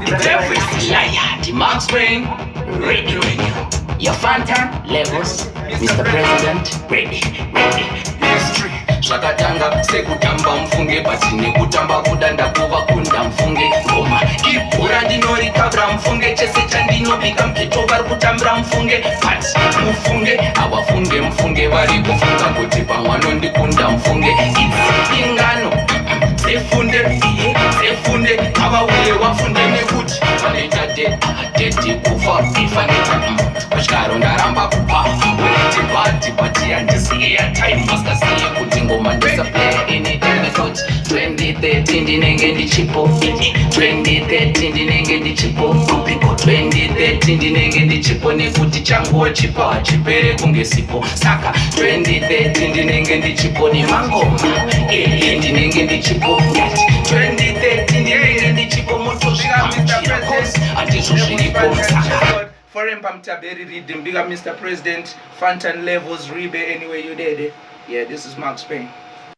The Max Payne, radio. Your Fanta levels, Mr. President, ready. History. Shakatanga, sekutamba mfunge, patine kutamba kudanda kuva kunda mfunge. Ngoma, kipura ndinori kabra mfunge, chese chandino bika mketo vari kutambira mfunge. Pati, mfunge, awafunge mfunge, vari kufunga kuti pamwano ndikunda mfunge. It's ingano, sefunde, kava uye wafunde nekuti. Vaneta deti kufa, ifaneta Pashkaro ndaramba kupa Uniti pati andisi airtime Maska siye kuti ngoma ndisa play anytime I thought 2013 ndinenge ndichipo 2013 ndinenge ndichipo 2013 ndinenge ndichipo Nekuti changuwa chipo Achipere kunge sipo Saka 2013 ndinenge ndichipo Ni mangoma ndinenge ndichipo 2013 ndinenge ndichipo Moto shikamchira kosi Antiso shiripo Saka Foreign Pamtaberi reading, big up Mr. President, Fantan levels, Rebe, anywhere you did it. Yeah, this is Max Payne.